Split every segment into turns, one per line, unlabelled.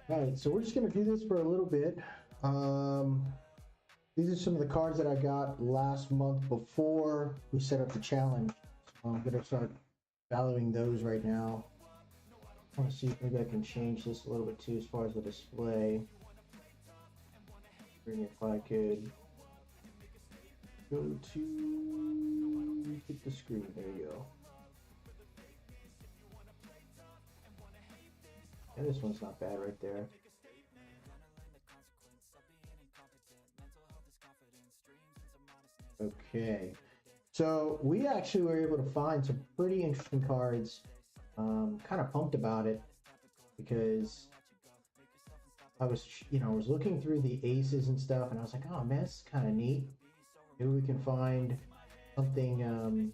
All right, so we're just gonna do this for a little bit. These are some of the cards that I got last month before we set up the challenge. So I'm gonna start valuing those right now. I want to see if maybe I can change this a little bit too as far as the display. If I could go to hit the screen, there you go. And this one's not bad right there. Okay, so we actually were able to find some pretty interesting cards. Kind of pumped about it because I was looking through the aces and stuff, and I was like, oh man, this is kind of neat. Maybe we can find something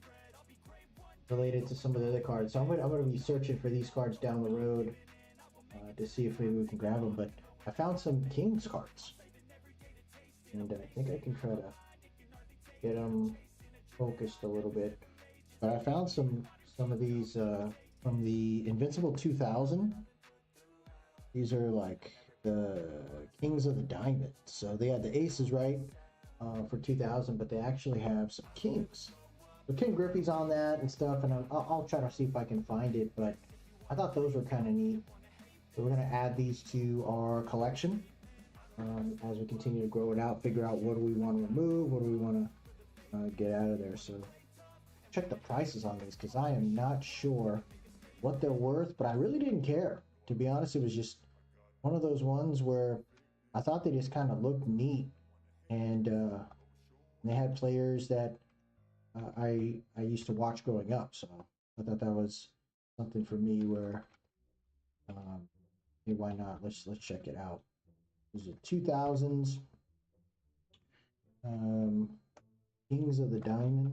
related to some of the other cards. So I'm gonna be searching for these cards down the road to see if maybe we can grab them. But I found some Kings cards, and I think I can try to get them focused a little bit. But I found some of these from the Invincible 2000. These are like the Kings of the Diamond. So they had the aces right for 2000, but they actually have some kings. So King Griffey's on that and stuff, and I'll try to see if I can find it. But I thought those were kind of neat. So we're going to add these to our collection as we continue to grow it out, figure out what do we want to remove, what do we want to get out of there. So check the prices on these because I am not sure what they're worth, but I really didn't care. To be honest, it was just one of those ones where I thought they just kind of looked neat, and they had players that I used to watch growing up, so I thought that was something for me where hey, why not? Let's check it out. These are 2000s. Kings of the Diamond.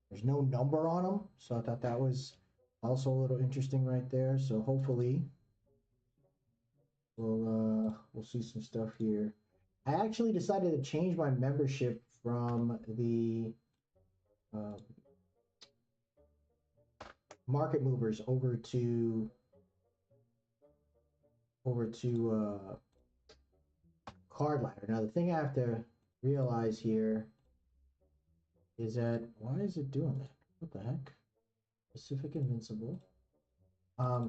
There's no number on them, so I thought that was also a little interesting right there. So hopefully we'll see some stuff here. I actually decided to change my membership from the market movers over to card ladder. Now the thing I have to realize here is that why is it doing that? What the heck? Pacific Invincible.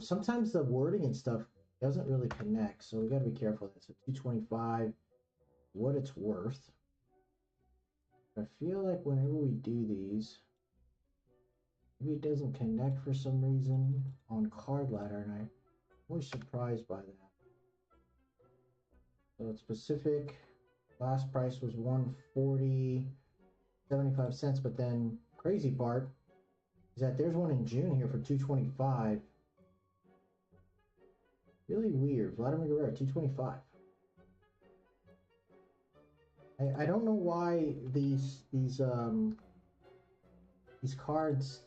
Sometimes the wording and stuff doesn't really connect, so we got to be careful of this. So 225, what it's worth. I feel like whenever we do these, maybe it doesn't connect for some reason on card ladder, and I'm always surprised by that. So it's Pacific. Last price was 140, 75 cents, but then crazy part is that there's one in June here for 225. Really weird. Vladimir Guerrero, 225. I don't know why these cards,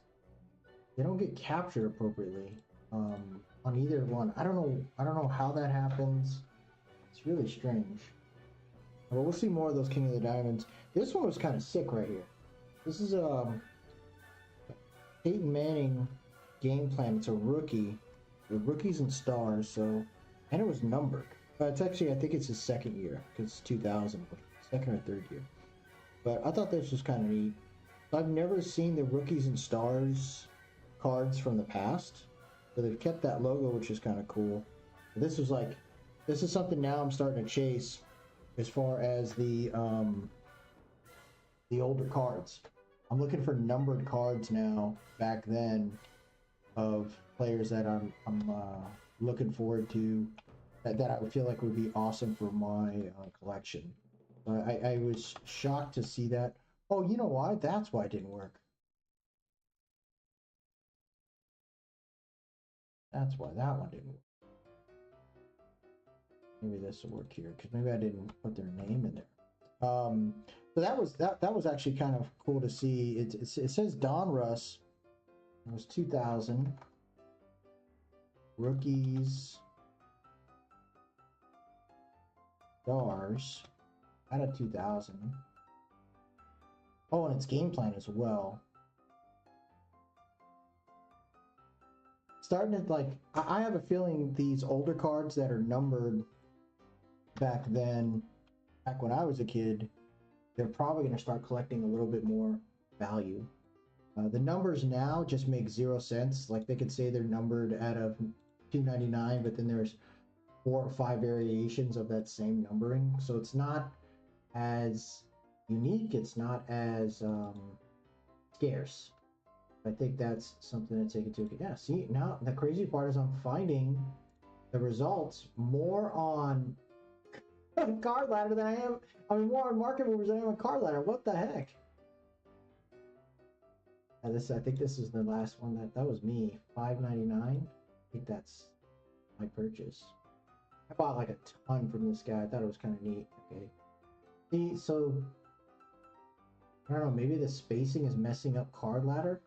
they don't get captured appropriately on either one. I don't know how that happens. It's really strange. Well, we'll see more of those King of the Diamonds. This one was kind of sick right here. This is Peyton Manning game plan. It's a rookie. The rookies and stars, so, and it was numbered. It's actually, I think it's his second year because it's 2000, second or third year. But I thought this was kind of neat. I've never seen the rookies and stars cards from the past, so they've kept that logo, which is kind of cool. This is something now I'm starting to chase as far as the older cards. I'm looking for numbered cards now. Back then, of players that I'm looking forward to, that I would feel like would be awesome for my collection. I was shocked to see that. Oh, you know why? That's why it didn't work. That's why that one didn't work. Maybe this will work here, because maybe I didn't put their name in there. So that was actually kind of cool to see. It says Donruss. It was 2000 rookies stars out of 2000. Oh, and it's game plan as well. Starting to like, I have a feeling these older cards that are numbered back then, back when I was a kid, they're probably going to start collecting a little bit more value. The numbers now just make 0 sense. Like they could say they're numbered out of 299, but then there's 4 or 5 variations of that same numbering. So it's not as unique. It's not as scarce. I think that's something to take into account. Yeah, see, now the crazy part is I'm finding the results more on card ladder than I am. I mean, more on market movers than I am on card ladder. What the heck? And I think this is the last one that was me. $5.99. I think that's my purchase. I bought like a ton from this guy. I thought it was kind of neat. Okay. See, so I don't know. Maybe the spacing is messing up card ladder.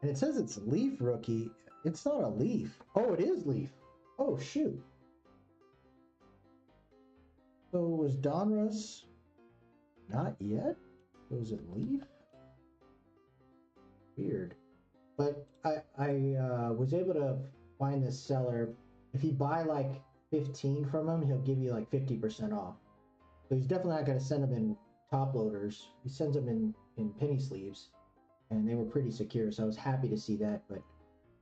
And it says it's Leaf rookie. It's not a Leaf. Oh, it is Leaf. Oh, shoot. So was Donruss not yet? Was it Leaf? Weird. But I was able to find this seller. If you buy like 15 from him, he'll give you like 50% off. So he's definitely not going to send them in top loaders. He sends them in penny sleeves. And they were pretty secure, so I was happy to see that. But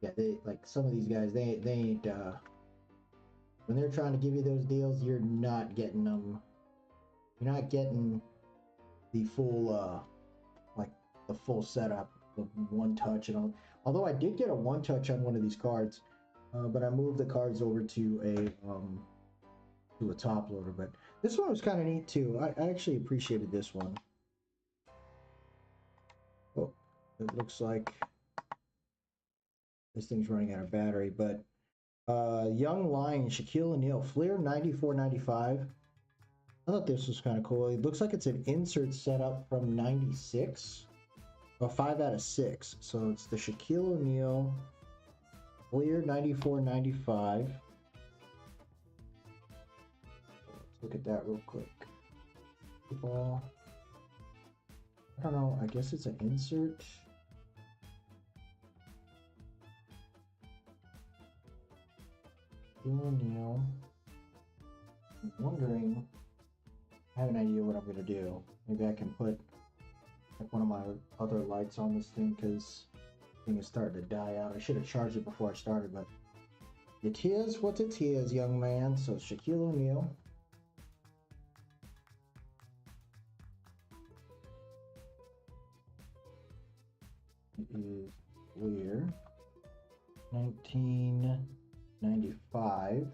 yeah, they like some of these guys, they ain't when they're trying to give you those deals, you're not getting them. You're not getting the full like the full setup, the one touch and all. Although I did get a one touch on one of these cards, but I moved the cards over to a top loader. But this one was kind of neat too. I actually appreciated this one. Oh. It looks like this thing's running out of battery, but Young Lion, Shaquille O'Neal, Fleer 94.95. I thought this was kind of cool. It looks like it's an insert setup from 96. Well, 5 out of 6. So it's the Shaquille O'Neal, Fleer 94.95. Let's look at that real quick. Ball. I don't know. I guess it's an insert. O'Neal. I'm wondering. I have an idea what I'm gonna do. Maybe I can put like one of my other lights on this thing because the thing is starting to die out. I should have charged it before I started, but it is what it is, young man. So Shaquille O'Neal. It is Fleer 1995.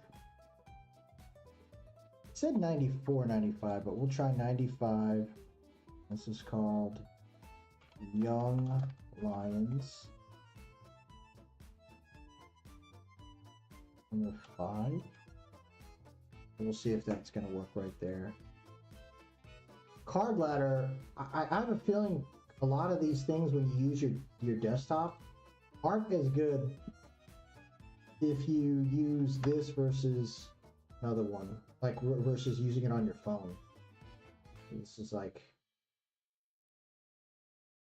It said 94.95, but we'll try 95. This is called Young Lions. Number 5. We'll see if that's going to work right there. Card ladder, I have a feeling a lot of these things when you use your desktop aren't as good if you use this versus another one, like versus using it on your phone. This is like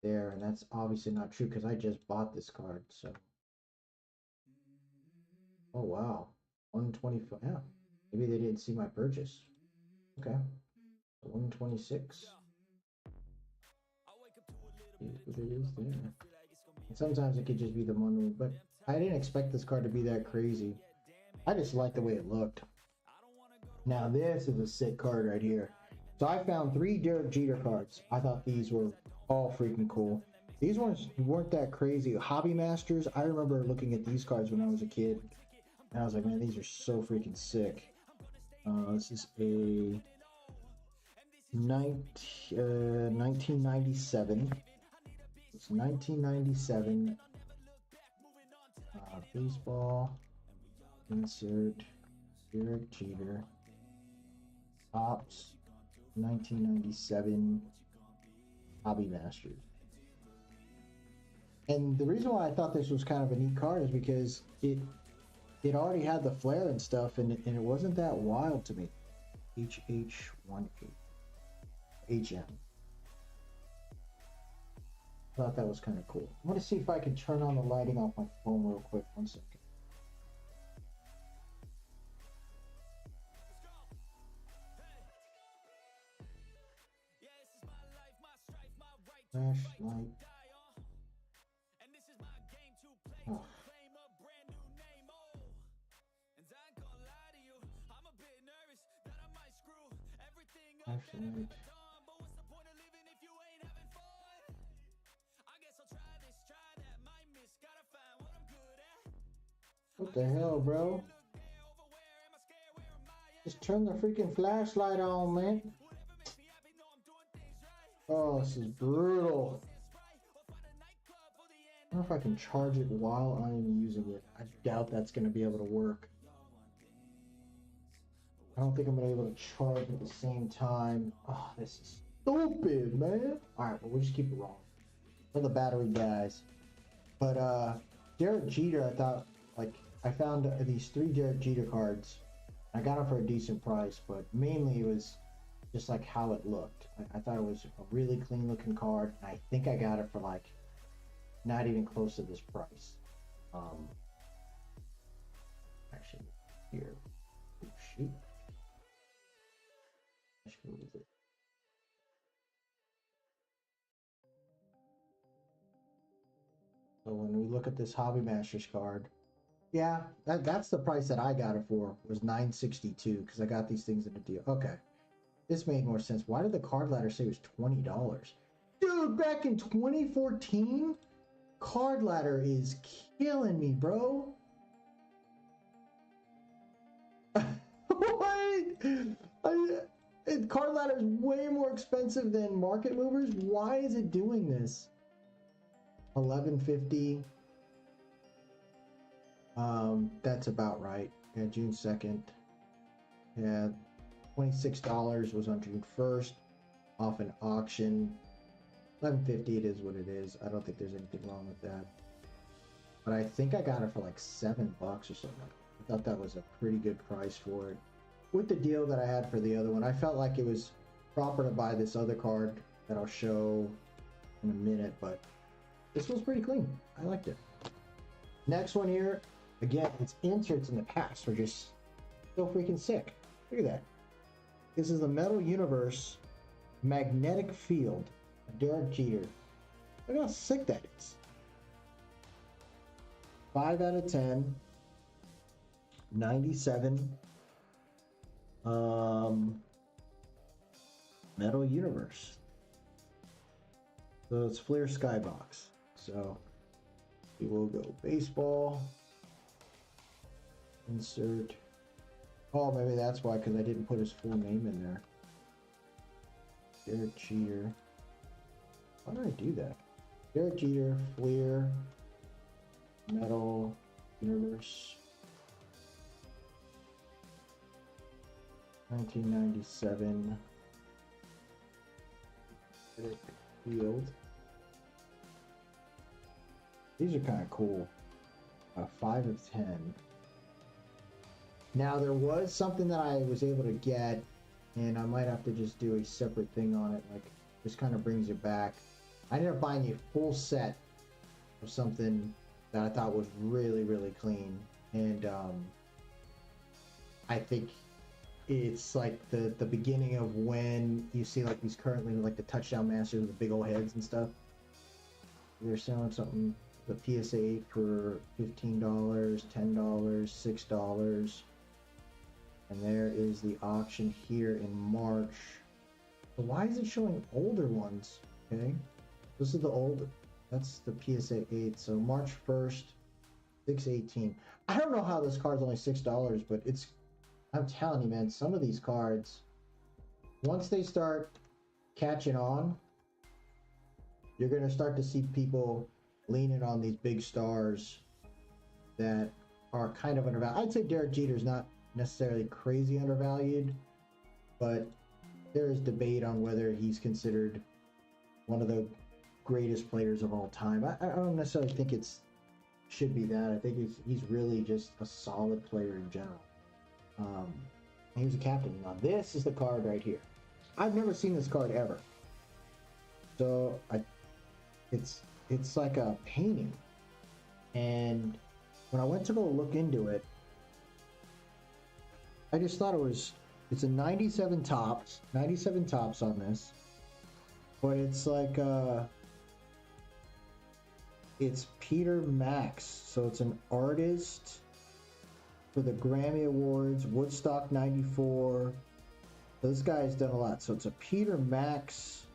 there, and that's obviously not true because I just bought this card. So, oh wow, 125. Yeah, maybe they didn't see my purchase. Okay, 126. What it is there. And sometimes it could just be the one, but I didn't expect this card to be that crazy. I just like the way it looked. Now this is a sick card right here. So I found 3 Derek Jeter cards. I thought these were all freaking cool. These ones weren't that crazy. Hobby Masters, I remember looking at these cards when I was a kid. And I was like, man, these are so freaking sick. This is a 1997. It's 1997 baseball insert Derek Jeter Topps 1997 Hobby Masters. And the reason why I thought this was kind of a neat card is because it already had the flare and stuff, and it wasn't that wild to me. HH18 HM. Thought that was kind of cool. I want to see if I can turn on the lighting off my phone real quick. 1 second. Flashlight. Oh. Flashlight. What the hell, bro? Just turn the freaking flashlight on, man. Oh, this is brutal. I don't know if I can charge it while I'm using it. I doubt that's going to be able to work. I don't think I'm going to be able to charge at the same time. Oh, this is stupid, man. Alright, well, we'll just keep it rolling. For the battery guys. But, Derek Jeter, I thought, like, I found these 3 Derek Jeter cards. I got them for a decent price, but mainly it was just like how it looked. I thought it was a really clean looking card, and I think I got it for like not even close to this price. Actually, here, oh, shoot, actually, what is it? So when we look at this Hobby Masters card, yeah, that's the price that I got it for, was $9.62, because I got these things in a deal. Okay. This made more sense. Why did the card ladder say it was $20? Dude, back in 2014, card ladder is killing me, bro. What? Card ladder is way more expensive than market movers. Why is it doing this? $11.50. That's about right. Yeah, June 2nd. Yeah. $26 was on June 1st off an auction. $11.50, it is what it is. I don't think there's anything wrong with that. But I think I got it for like $7 or something. I thought that was a pretty good price for it. With the deal that I had for the other one, I felt like it was proper to buy this other card that I'll show in a minute, but this was pretty clean. I liked it. Next one here, again, its inserts in the past are just so freaking sick. Look at that. This is the Metal Universe Magnetic Field of Derek Jeter. Look how sick that is. 5 out of 10. 97. Metal Universe. So it's Fleer Skybox. So we will go baseball. Insert. Oh, maybe that's why, because I didn't put his full name in there. Derek Jeter. Why did I do that? Derek Jeter, Fleer, Metal Universe. 1997. Field. These are kind of cool. 5 of 10. Now there was something that I was able to get, and I might have to just do a separate thing on it. Like, this kind of brings it back. I ended up buying a full set of something that I thought was really, really clean, and I think it's like the beginning of when you see like these currently like the touchdown masters with the big old heads and stuff. They're selling something, the PSA 8 for $15, $10, $6. And there is the auction here in March. But why is it showing older ones? Okay, this is the old, that's the PSA 8. So March 1st, 6/18. I don't know how this card's only $6, but it's, I'm telling you, man, some of these cards, once they start catching on, you're going to start to see people leaning on these big stars that are kind of undervalued. I'd say Derek Jeter's not necessarily crazy undervalued, but there is debate on whether he's considered one of the greatest players of all time. I don't necessarily think it's should be that. I think he's really just a solid player in general. He was a captain. Now this is the card right here. I've never seen this card ever. So it's like a painting. And when I went to go look into it, I just thought it's a 97 tops on this. But it's like it's Peter Max. So it's an artist for the Grammy Awards, Woodstock 94. So this guy has done a lot. So it's a Peter Max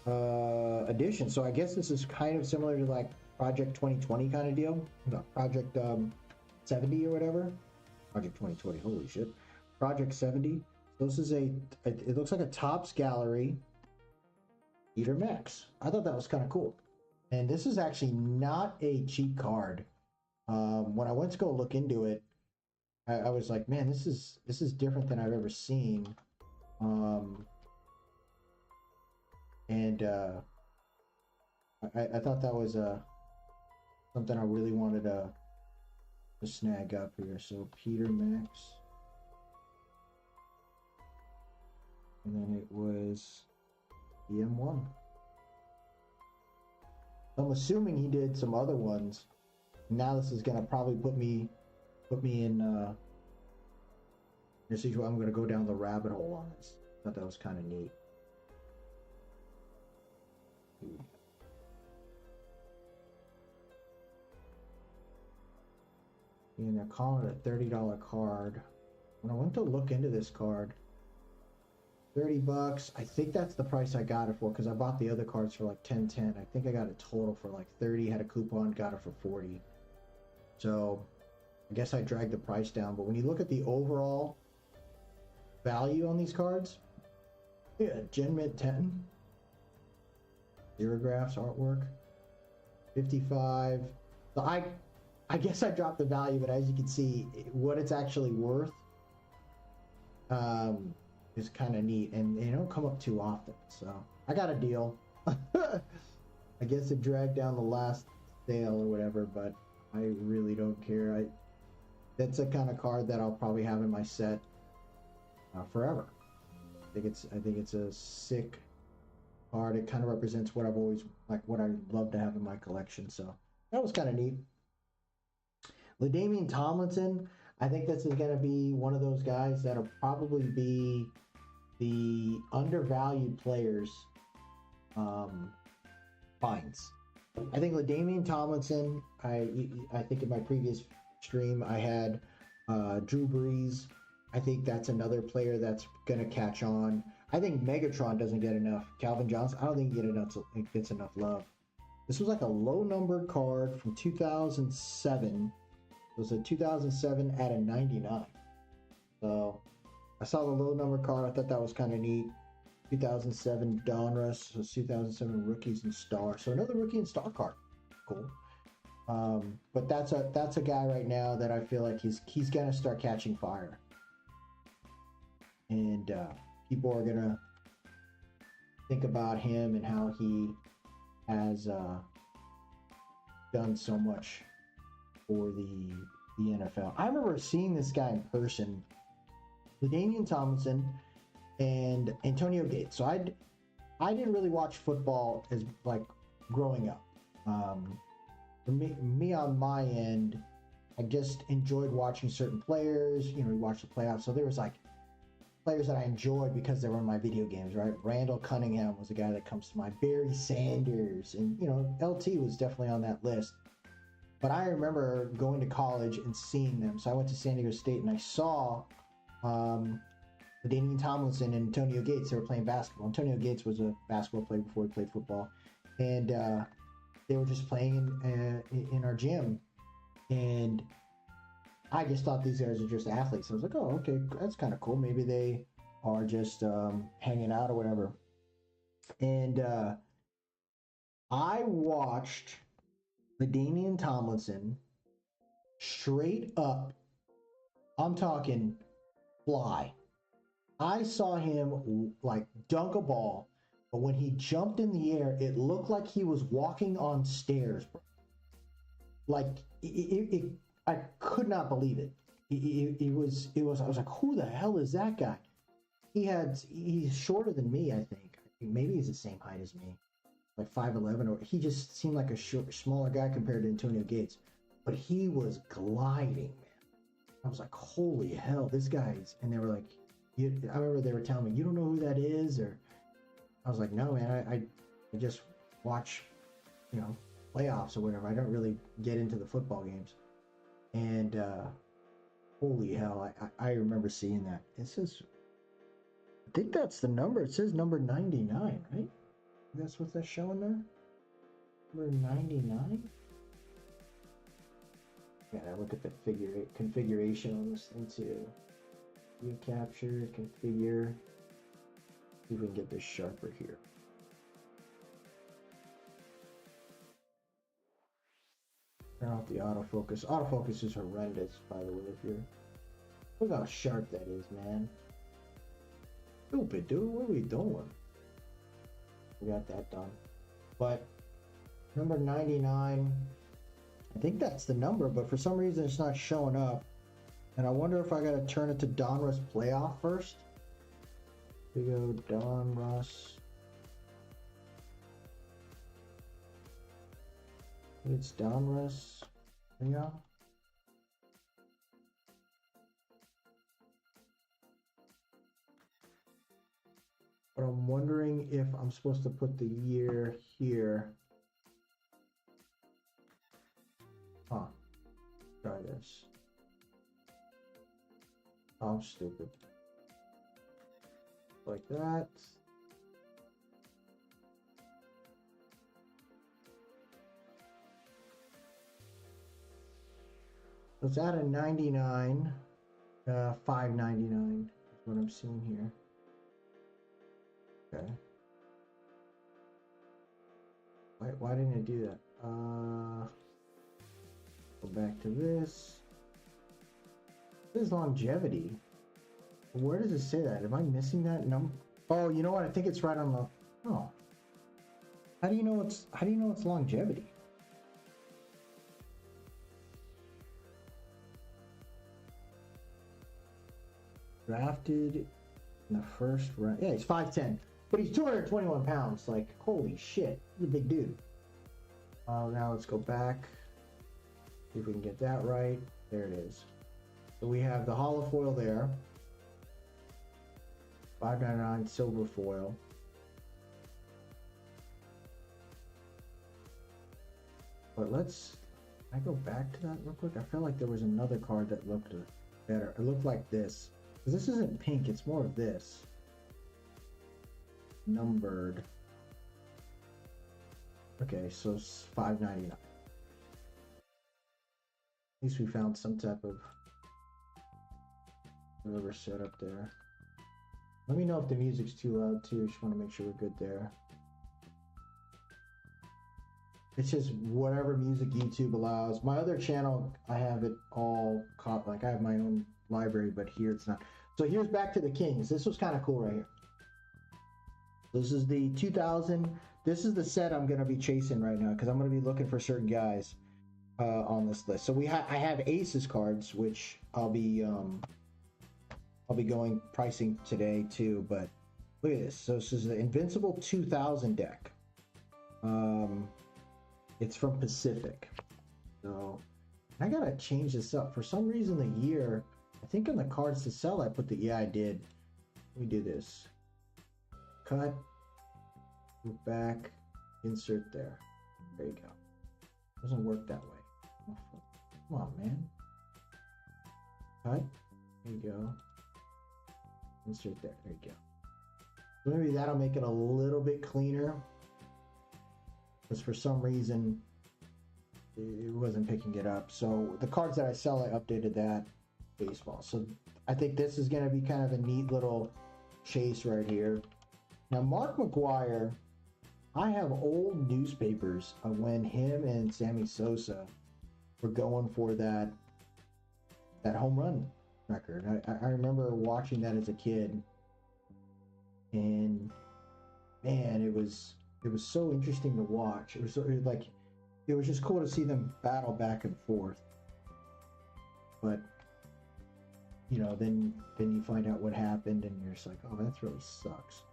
edition. So I guess this is kind of similar to like Project 2020 kind of deal. No, Project 70 or whatever. Project 2020, holy shit. Project 70. So this is it looks like a Topps Gallery Peter Max. I thought that was kind of cool. And this is actually not a cheap card. When I went to go look into it, I was like, man, this is different than I've ever seen. I thought that was something I really wanted to snag up here. So Peter Max, and then it was EM1. I'm assuming he did some other ones. Now this is gonna probably put me in a situation where I'm gonna go down the rabbit hole on this. Thought that was kind of neat. And they're calling it a $30 card. When I went to look into this card, $30. I think that's the price I got it for because I bought the other cards for like $10.10. I think I got a total for like 30. Had a coupon, got it for 40. So I guess I dragged the price down. But when you look at the overall value on these cards, yeah, Gen Mint 10, Xerographs artwork, 55. So I guess I dropped the value, but as you can see, what it's actually worth is kind of neat, and they don't come up too often. So I got a deal. I guess it dragged down the last sale or whatever, but I really don't care. That's a kind of card that I'll probably have in my set forever. I think it's a sick card. It kind of represents what I've always what I love to have in my collection. So that was kind of neat. LaDainian Tomlinson, I think this is going to be one of those guys that'll probably be the undervalued players finds. I think LaDainian Tomlinson, I think in my previous stream I had Drew Brees. I think that's another player that's going to catch on. I think Megatron doesn't get enough. Calvin Johnson, I don't think he gets enough love. This was like a low numbered card from 2007. It was a 2007 at a 99. So I saw the low number card. I thought that was kind of neat. 2007 Donruss, so 2007 Rookies and Star. So another Rookie and Star card. Cool. But that's a guy right now that I feel like he's gonna start catching fire, and people are gonna think about him and how he has done so much for the NFL. I remember seeing this guy in person, LaDainian Tomlinson and Antonio Gates. So I didn't really watch football as like growing up. For me on my end, I just enjoyed watching certain players. You know, we watched the playoffs. So there was like players that I enjoyed because they were in my video games, right? Randall Cunningham was a guy that comes to mind. Barry Sanders, and you know, LT was definitely on that list. But I remember going to college and seeing them. So I went to San Diego State and I saw LaDainian Tomlinson and Antonio Gates. They were playing basketball. Antonio Gates was a basketball player before he played football, and they were just playing in our gym. And I just thought these guys are just athletes. I was like, oh, okay, that's kind of cool. Maybe they are just hanging out or whatever. And I watched LaDainian Tomlinson straight up, I'm talking fly I saw him like dunk a ball, but when he jumped in the air, it looked like he was walking on stairs, bro. Like I could not believe it. It was. I was like, who the hell is that guy? He's shorter than me. I think maybe he's the same height as me, like 5'11", or he just seemed like a smaller guy compared to Antonio Gates, but he was gliding, man. I was like, holy hell, this guy's. And they were like, I remember they were telling me, you don't know who that is, or I was like, no, man, I just watch, you know, playoffs or whatever. I don't really get into the football games. And holy hell, I remember seeing that. It says, I think that's the number. It says number 99, right? That's what that's showing there. Number 99. Gotta look at the configuration on this thing too. View capture, configure. See if we can get this sharper here. Turn off the autofocus. Autofocus is horrendous, by the way. If you're, look how sharp that is, man. Stupid, dude. What are we doing? We got that done. But number 99, I think that's the number, but for some reason it's not showing up. And I wonder if I gotta turn it to Donruss Playoff first. Here we go, Donruss. It's Donruss Playoff. But I'm wondering if I'm supposed to put the year here. Huh. Try this. Oh, I'm stupid. Like that. Let's add a 99. 599 is what I'm seeing here. Okay. Why didn't it do that? Go back to this. This is longevity. Where does it say that? Am I missing that number? Oh, you know what? I think it's right on the. Oh. How do you know it's longevity? Drafted in the first round. Yeah, he's 5'10", but he's 221 pounds. Like, holy shit, he's a big dude. Now let's go back. See if we can get that right. There it is. So we have the hollow foil there. 599 silver foil. But I go back to that real quick. I felt like there was another card that looked better. It looked like this. Because this isn't pink, it's more of this. Numbered. Okay, so it's $5.99. At least we found some type of whatever setup there. Let me know if the music's too loud too. Just want to make sure we're good there. It's just whatever music YouTube allows. My other channel, I have it all caught. Like I have my own library, but here it's not. So here's back to the Kings. This was kind of cool right here. This is the 2000. This is the set I'm going to be chasing right now because I'm going to be looking for certain guys on this list. So I have Aces cards, which I'll be going pricing today too. But look at this. So this is the Invincible 2000 deck. It's from Pacific. So I gotta change this up. For some reason the year, I think on the cards to sell I put the, yeah I did. Let me do this. Cut, move back, insert there. There you go. Doesn't work that way. Come on, man. Cut, there you go. Insert there, there you go. So maybe that'll make it a little bit cleaner. Because for some reason it wasn't picking it up. So the cards that I sell, I updated that baseball. So I think this is going to be kind of a neat little chase right here. Now Mark McGwire, I have old newspapers of when him and Sammy Sosa were going for that home run record. I remember watching that as a kid. And man, it was so interesting to watch. It was like it was just cool to see them battle back and forth. But you know, then you find out what happened, and you're just like, oh, that really sucks.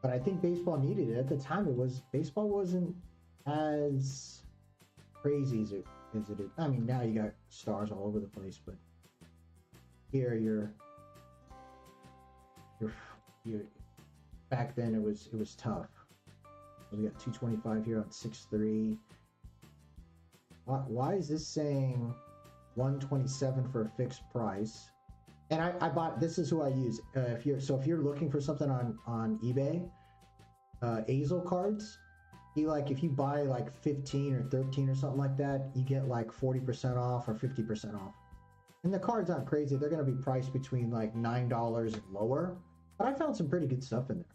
But I think baseball needed it at the time. Baseball wasn't as crazy as it is. I mean, now you got stars all over the place, but here you're back then it was tough. So we got 225 here on 6-3. Why is this saying 127 for a fixed price? And I bought, this is who I use. If you're looking for something on eBay, Azel cards, if you buy like 15 or 13 or something like that, you get like 40% off or 50% off. And the cards aren't crazy. They're going to be priced between like $9 and lower. But I found some pretty good stuff in there.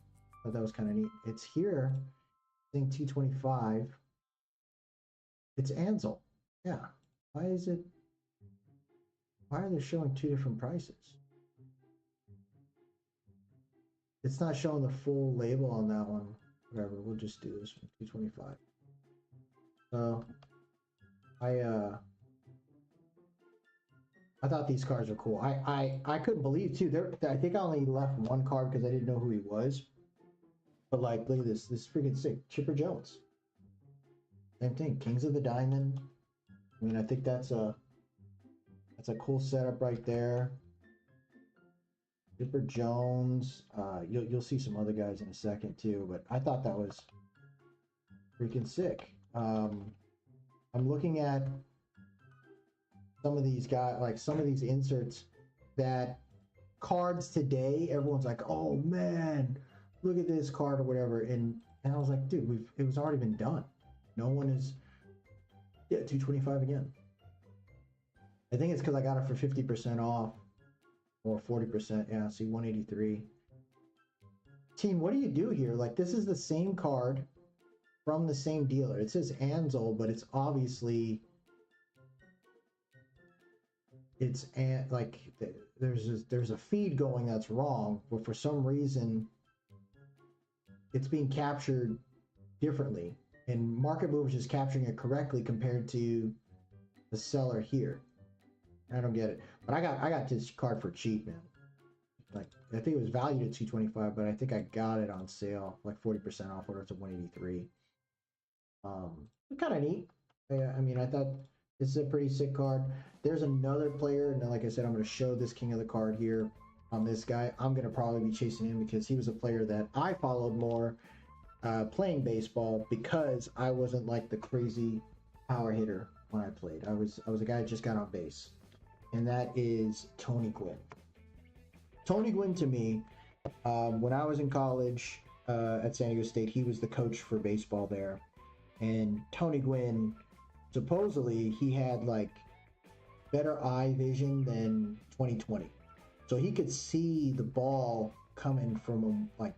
Thought that was kind of neat. It's here, saying 225. It's Ansel. Yeah. Why are they showing two different prices? It's not showing the full label on that one. Whatever, we'll just do this one, 225. So I thought these cards were cool. I couldn't believe too. I think I only left one card because I didn't know who he was. But like, look at this. This is freaking sick. Chipper Jones. Same thing. Kings of the Diamond. I mean, I think that's a cool setup right there. Chipper Jones. You'll see some other guys in a second too. But I thought that was freaking sick. I'm looking at some of these guys, like some of these inserts that cards today, everyone's like, oh man, look at this card or whatever. And I was like, dude, it was already been done. No one is, 225 again. I think it's because I got it for 50% off or 40%. Yeah, see, 183. Team, what do you do here? Like, this is the same card from the same dealer. It says Ansel, but it's obviously, there's a feed going that's wrong, but for some reason it's being captured differently, and Market Moves is capturing it correctly compared to the seller here. I don't get it, but I got this card for cheap, man. Like, I think it was valued at 225, but I think I got it on sale like 40% off, or it's a 183. Kind of neat. Yeah, I mean, I thought this is a pretty sick card. There's another player, and like I said, I'm going to show this king of the card here on this guy. I'm going to probably be chasing him because he was a player that I followed more playing baseball, because I wasn't like the crazy power hitter when I played. I was a guy that just got on base, and that is Tony Gwynn. Tony Gwynn, to me, when I was in college at San Diego State, he was the coach for baseball there, and Tony Gwynn, supposedly he had like better eye vision than 2020, so he could see the ball coming from him like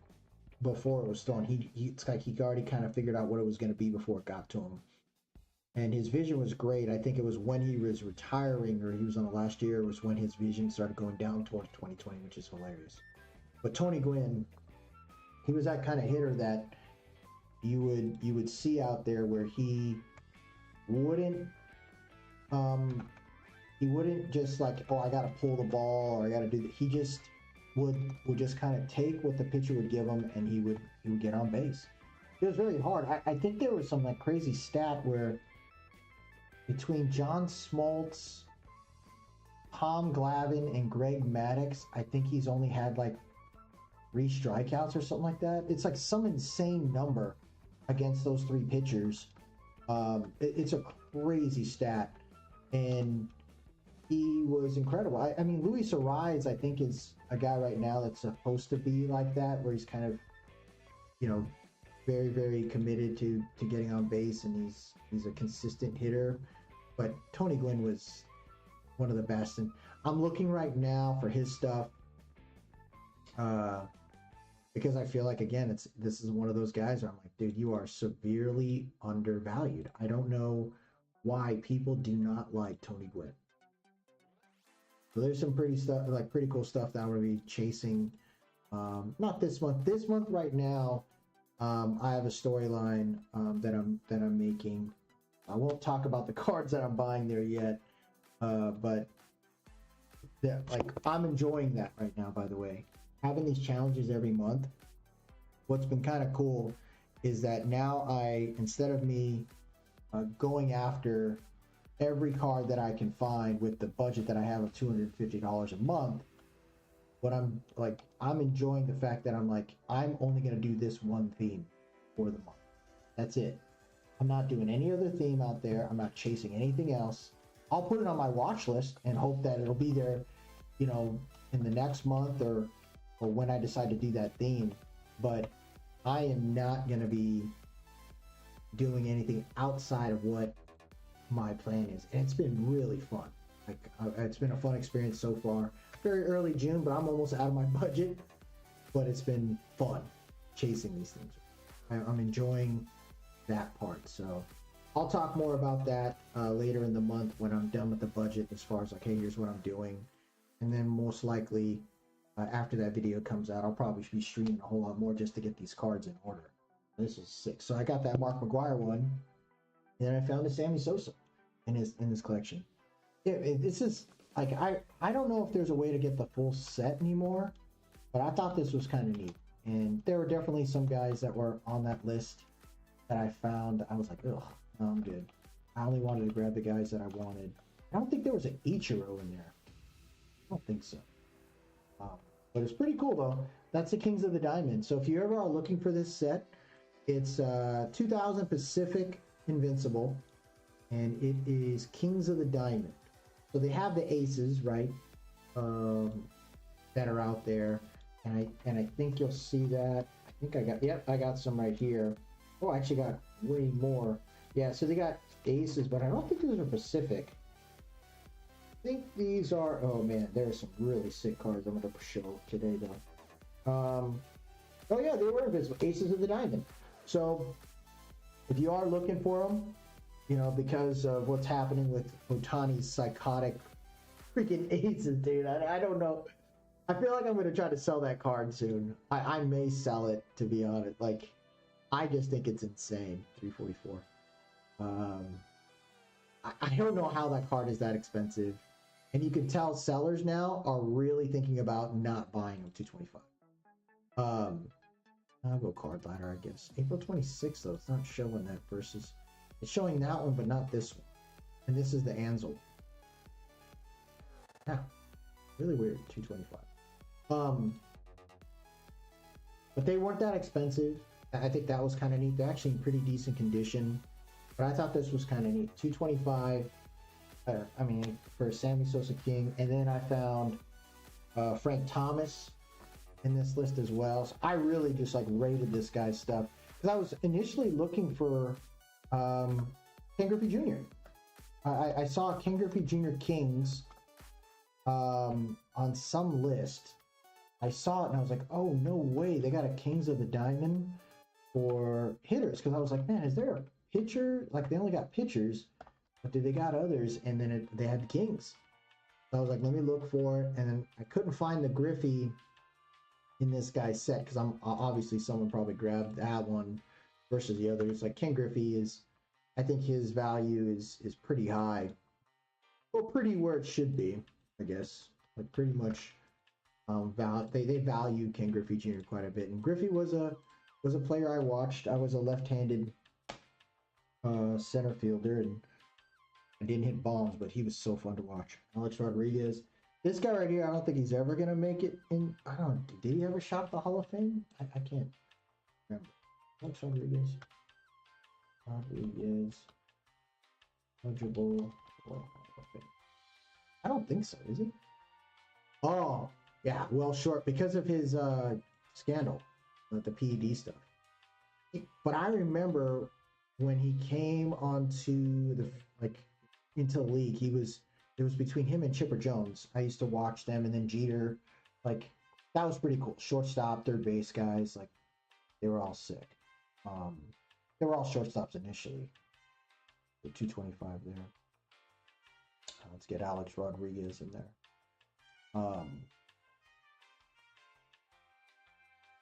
before it was thrown. It's like he already kind of figured out what it was going to be before it got to him, and his vision was great. I think it was when he was retiring, or he was on the last year, was when his vision started going down towards 2020, which is hilarious. But Tony Gwynn, he was that kind of hitter that you would see out there where he wouldn't just like, oh, I gotta pull the ball or I gotta do that. He just would just kind of take what the pitcher would give him, and he would get on base. It was very hard. I think there was some like crazy stat where between John Smoltz, Tom Glavine, and Greg Maddux, I think he's only had like 3 strikeouts or something like that. It's like some insane number against those 3 pitchers. It's a crazy stat, and he was incredible. I mean, Luis Ariz, I think, is a guy right now that's supposed to be like that, where he's kind of, very, very committed to getting on base, and he's a consistent hitter. But Tony Gwynn was one of the best, and I'm looking right now for his stuff because I feel like, again, this is one of those guys where I'm like, dude, you are severely undervalued. I don't know why people do not like Tony Gwynn. So there's some pretty cool stuff that I'm going to be chasing Not this month. This month right now, I have a storyline that I'm making. I won't talk about the cards that I'm buying there yet, but yeah, like I'm enjoying that right now. By the way, having these challenges every month. What's been kind of cool is that now instead of me going after every card that I can find with the budget that I have of $250 a month, what I'm enjoying the fact that I'm only going to do this one theme for the month. That's it. I'm not doing any other theme out there. I'm not chasing anything else. I'll put it on my watch list and hope that it'll be there, in the next month or when I decide to do that theme. But I am not going to be doing anything outside of what my plan is. And it's been really fun. It's been a fun experience so far. Very early June, but I'm almost out of my budget. But it's been fun chasing these things. I'm enjoying that part. So I'll talk more about that later in the month when I'm done with the budget, as far as hey, here's what I'm doing. And then most likely after that video comes out, I'll probably be streaming a whole lot more just to get these cards in order. This is sick. So I got that Mark McGuire one, and then I found a Sammy Sosa in his collection. This is I don't know if there's a way to get the full set anymore, but I thought this was kind of neat. And there were definitely some guys that were on that list that I found. I was like, ugh, no, I'm good. I only wanted to grab the guys that I wanted. I don't think there was an Ichiro in there. I don't think so. But it's pretty cool though. That's the Kings of the Diamond. So if you ever are looking for this set, it's 2000 Pacific Invincible, and it is Kings of the Diamond. So they have the aces, right, that are out there, and I think you'll see that. I got some right here. Oh, I actually got way more. Yeah, so they got aces, but I don't think those are Pacific. I think these are, oh man, there are some really sick cards I'm going to show today though. Oh yeah, they were invisible. Aces of the Diamond. So if you are looking for them, because of what's happening with Otani's psychotic freaking aces, dude, I don't know. I feel like I'm going to try to sell that card soon. I may sell it, to be honest. I just think it's insane. 344. I don't know how that card is that expensive. And you can tell sellers now are really thinking about not buying them 225. I'll go card ladder, I guess. April 26th, though. It's not showing that versus... It's showing that one, but not this one. And this is the Ansel. Yeah. Really weird. 225. But they weren't that expensive. I think that was kind of neat. They're actually in pretty decent condition. But I thought this was kind of neat. 225. For Sammy Sosa King. And then I found Frank Thomas in this list as well. So I really just rated this guy's stuff. Because I was initially looking for Ken Griffey Jr. I saw Ken Griffey Jr. Kings on some list. I saw it and I was like, oh, no way. They got a Kings of the Diamond for hitters. Because I was like, man, is there a pitcher? They only got pitchers. But they got others, and then they had the Kings. So I was like, let me look for it, and then I couldn't find the Griffey in this guy's set, because I'm obviously someone probably grabbed that one versus the others. Ken Griffey I think his value is pretty high. Well, pretty where it should be, I guess. Pretty much, they value Ken Griffey Jr. quite a bit. And Griffey was a player I watched. I was a left-handed center fielder, and I didn't hit bombs, but he was so fun to watch. Alex Rodriguez. This guy right here, I don't think he's ever going to make it in. I don't know. Did he ever shot the Hall of Fame? I can't remember. Alex Rodriguez. Eligible for Hall of Fame. I don't think so, is he? Oh, yeah. Well, short because of his scandal, the PED stuff. But I remember when he came onto into the league, it was between him and Chipper Jones. I used to watch them, and then Jeter, that was pretty cool. Shortstop, third base guys, they were all sick. They were all shortstops initially. The 225 there. Let's get Alex Rodriguez in there.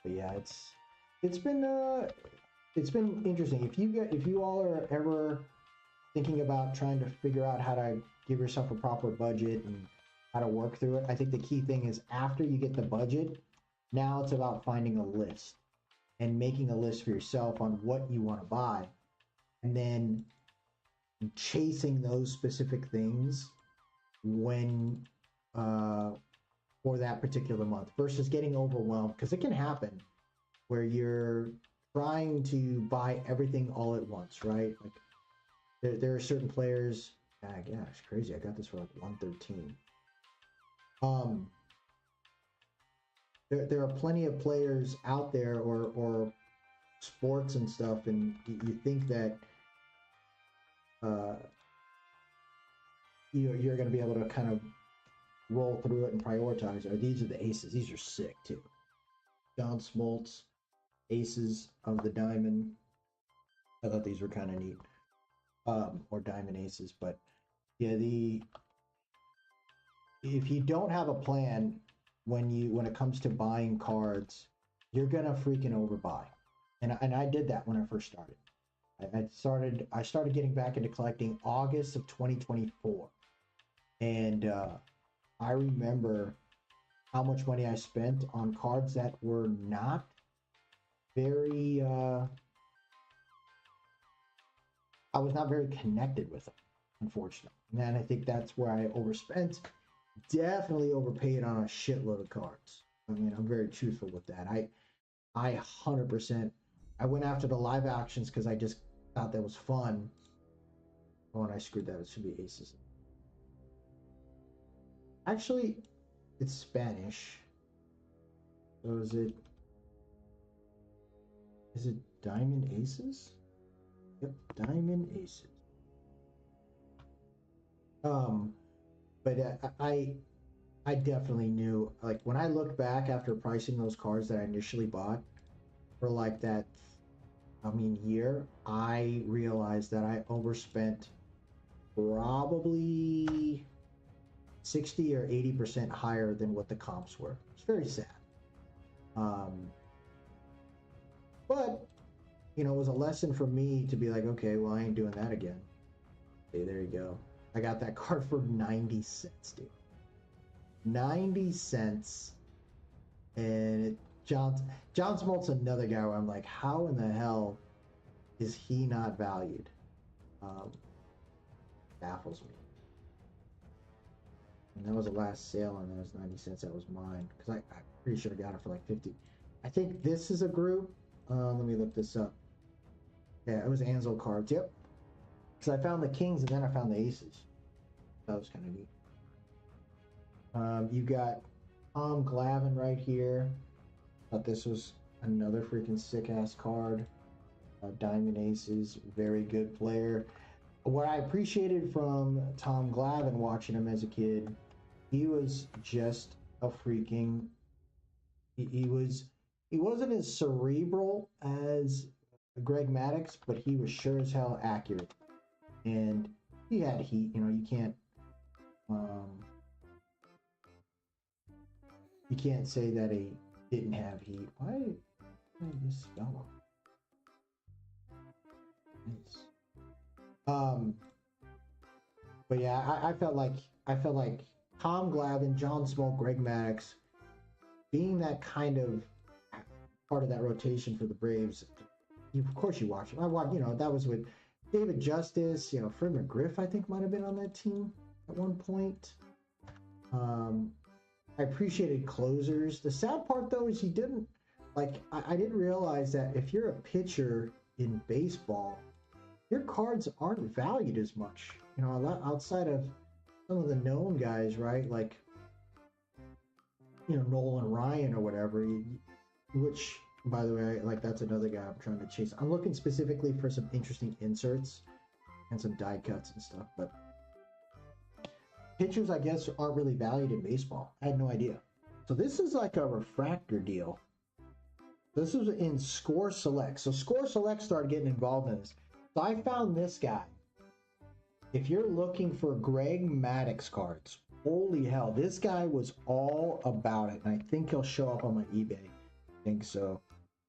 But yeah, it's been interesting. If you all are ever thinking about trying to figure out how to give yourself a proper budget and how to work through it, I think the key thing is after you get the budget, now it's about finding a list and making a list for yourself on what you want to buy, and then chasing those specific things when for that particular month versus getting overwhelmed, because it can happen where you're trying to buy everything all at once, right? Like there are certain players. Ah, gosh, crazy! I got this for like 113. Um, there are plenty of players out there, or sports and stuff, and you think that uh, you're going to be able to kind of roll through it and prioritize. Or these are the aces. These are sick too. John Smoltz, aces of the diamond. I thought these were kind of neat. Or diamond aces, but yeah, the if you don't have a plan when it comes to buying cards, you're gonna freaking overbuy. And I did that when I first started. I started getting back into collecting August of 2024, and I remember how much money I spent on cards that were not very. I was not very connected with them, unfortunately, and I think that's where I overspent. Definitely overpaid on a shitload of cards. I mean, I'm very truthful with that. I 100%. I went after the live actions because I just thought that was fun. Oh, and I screwed that. It should be aces. Actually, it's Spanish. So is it diamond aces? Yep, diamond aces. But I definitely knew, like, when I looked back after pricing those cards that I initially bought for like that, I mean, year, I realized that I overspent probably 60 or 80% higher than what the comps were. It's very sad. Um, but you know, it was a lesson for me to be like, okay, well, I ain't doing that again. Okay, there you go. I got that card for 90 cents, dude. 90 cents. And John Smolt's another guy where I'm like, how in the hell is he not valued? Um, Baffles me. And that was the last sale, and that was 90 cents. That was mine. Because I'm pretty sure I got it for like 50. I think this is a group. Let me look this up. Yeah, it was Ansel cards. Yep. Because I found the kings and then I found the aces. That was kind of neat. You got Tom Glavine right here. Thought this was another freaking sick ass card. Diamond aces, very good player. What I appreciated from Tom Glavine watching him as a kid, he was just a freaking. He wasn't as cerebral as Greg Maddux, but he was sure as hell accurate, and he had heat. You know, um, you can't say that he didn't have heat. Why did this spell? Nice. Um, but yeah, I felt like Tom Glavine, John Smoltz, Greg Maddux, being that kind of part of that rotation for the Braves. Of course, you watch them. I watch. You know, that was with David Justice. You know, Fred McGriff, I think, might have been on that team at one point. I appreciated closers. The sad part, though, is you didn't I didn't realize that if you're a pitcher in baseball, your cards aren't valued as much. You know, a lot outside of some of the known guys, right? Like, you know, Nolan Ryan or whatever. Which, by the way, like that's another guy I'm trying to chase. I'm looking specifically for some interesting inserts and some die cuts and stuff, but pitchers, I guess, aren't really valued in baseball. I had no idea. So this is like a refractor deal. This was in Score Select. So Score Select started getting involved in this. So I found this guy. If you're looking for Greg Maddux cards, holy hell, this guy was all about it. And I think he'll show up on my eBay. think so.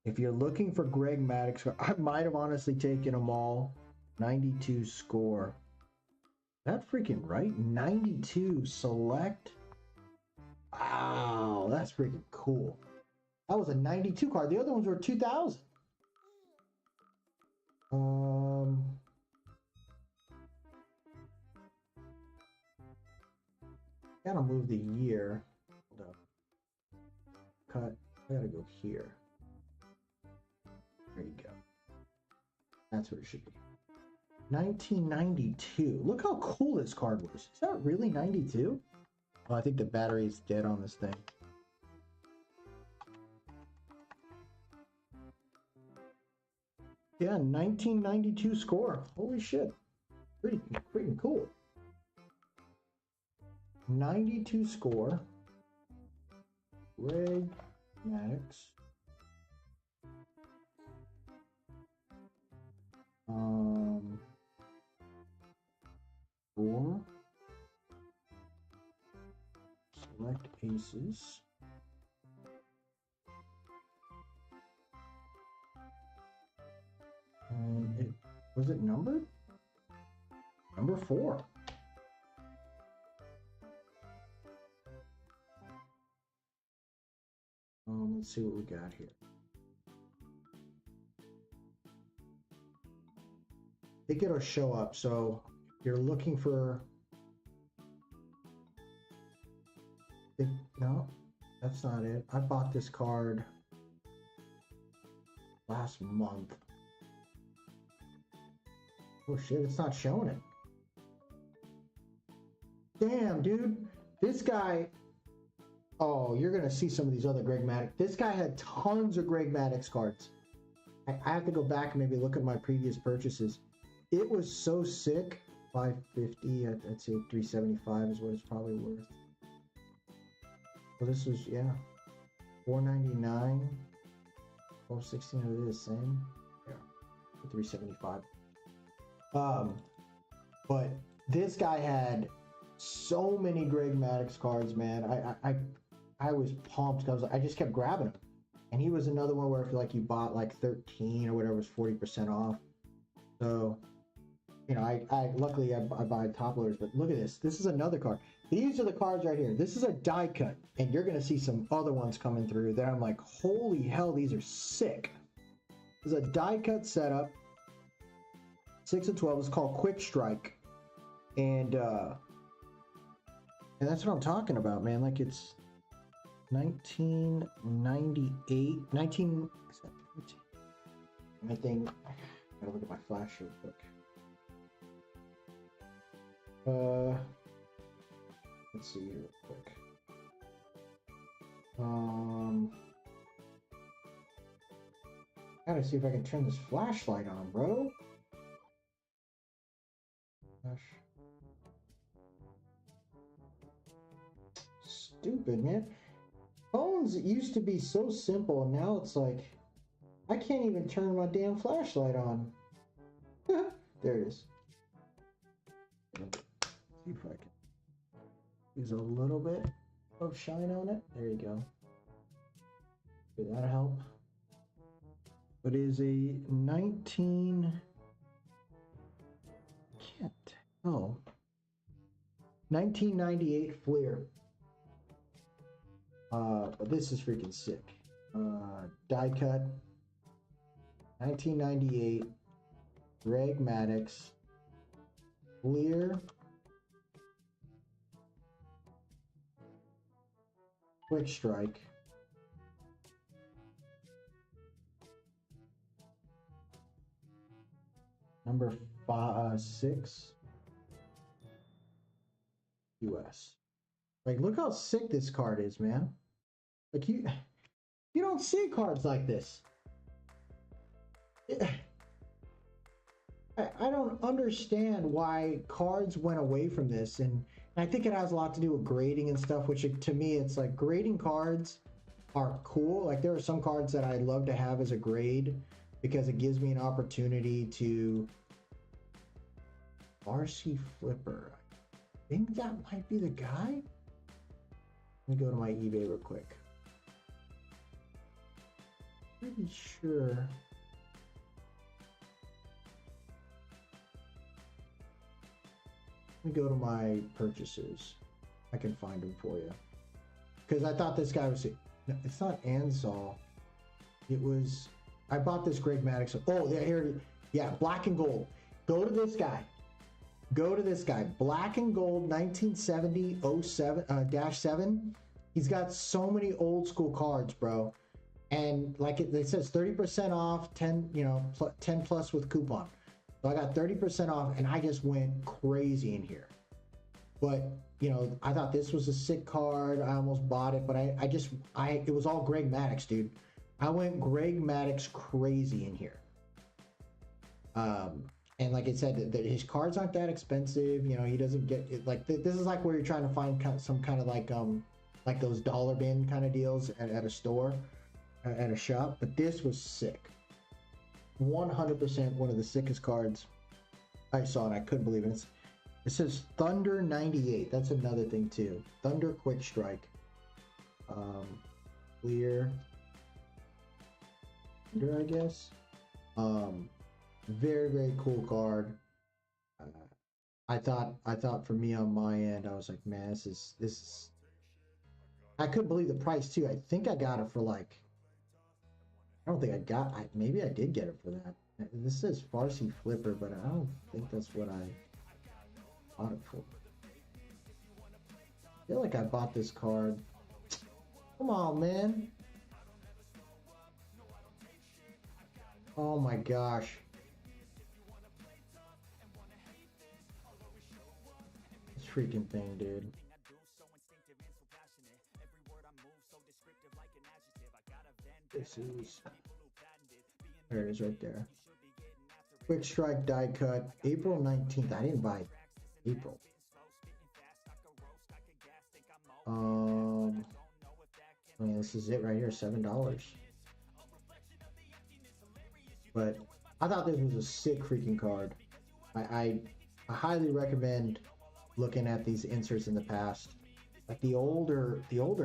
If you're looking for Greg Maddux, I might have honestly taken them all. 92 score. That freaking right? 92 select. Wow, that's freaking cool. That was a 92 card. The other ones were 2000. Gotta move the year. Hold up. Cut. I gotta go here. There you go. That's what it should be. 1992. Look how cool this card was. Is that really 92? Oh, I think the battery is dead on this thing. Yeah, 1992 score. Holy shit. Pretty freaking cool. 92 score. Greg Maddux. 4. Select aces. And it was it numbered? Number 4. Let's see what we got here. I think it'll show up. So if you're looking for, no, that's not it. I bought this card last month. Oh shit, it's not showing it. Damn, dude. This guy, oh, you're going to see some of these other Greg Maddux. This guy had tons of Greg Maddux cards. I have to go back and maybe look at my previous purchases. It was so sick. 550, I'd say 375 is what it's probably worth. Well, this was, yeah, 499. 1216 are the same. Yeah, 375. But this guy had so many Greg Maddux cards, man. I was pumped because I just kept grabbing them. And he was another one where if like you bought like 13 or whatever, it was 40% off. So, you know, I luckily I buy top loaders, but look at this. This is another card. These are the cards right here. This is a die cut, and you're gonna see some other ones coming through that I'm like, holy hell, these are sick. This is a die cut setup. 6 and 12 is called Quick Strike, and that's what I'm talking about, man. Like it's 1998, 19. I think I gotta look at my flash real quick. Let's see here real quick. Gotta see if I can turn this flashlight on, bro. Gosh. Stupid, man. Phones used to be so simple, and now it's like I can't even turn my damn flashlight on. There it is. See if I can use a little bit of shine on it. There you go. Did that help? It is a 1998 Fleer. But this is freaking sick. Die cut. 1998. Greg Maddux. Fleer. Quick Strike. Number 6. US. Like, look how sick this card is, man. Like, you don't see cards like this. I don't understand why cards went away from this, and I think it has a lot to do with grading and stuff, which to me, it's like grading cards are cool. Like there are some cards that I love to have as a grade because it gives me an opportunity to RC Flipper. I think that might be the guy. Let me go to my eBay real quick. Pretty sure. Let me go to my purchases. I can find them for you. Because I thought this guy was... No, it's not Ansall. It was... I bought this Greg Maddox. Oh, yeah, here it is. Yeah, black and gold. Go to this guy. Go to this guy. Black and gold 1970-07-7. He's got so many old school cards, bro. And like it says 30% off, 10, 10 plus with coupon. So I got 30% off and I just went crazy in here. But, I thought this was a sick card. I almost bought it, but it was all Greg Maddox, dude. I went Greg Maddox crazy in here. And like I said, his cards aren't that expensive. He doesn't get it. Like this is like where you're trying to find some kind of like those dollar bin kind of deals at a store, at a shop. But this was sick. 100% one of the sickest cards I saw, and I couldn't believe it. It says Thunder 98. That's another thing too. Thunder Quick Strike. Clear. Thunder, I guess. Very, very cool card. I thought for me on my end, I was like, man, this is. I couldn't believe the price too. I think I got it for like. I don't think maybe I did get it for that. This says Farsi Flipper, but I don't think that's what I bought it for. I feel like I bought this card. Come on, man. Oh my gosh. This freaking thing, dude. This is... There it is right there. Quick Strike die cut. April 19th. I didn't buy it. April. I mean, this is it right here. $7. But I thought this was a sick freaking card. I highly recommend looking at these inserts in the past. Like the older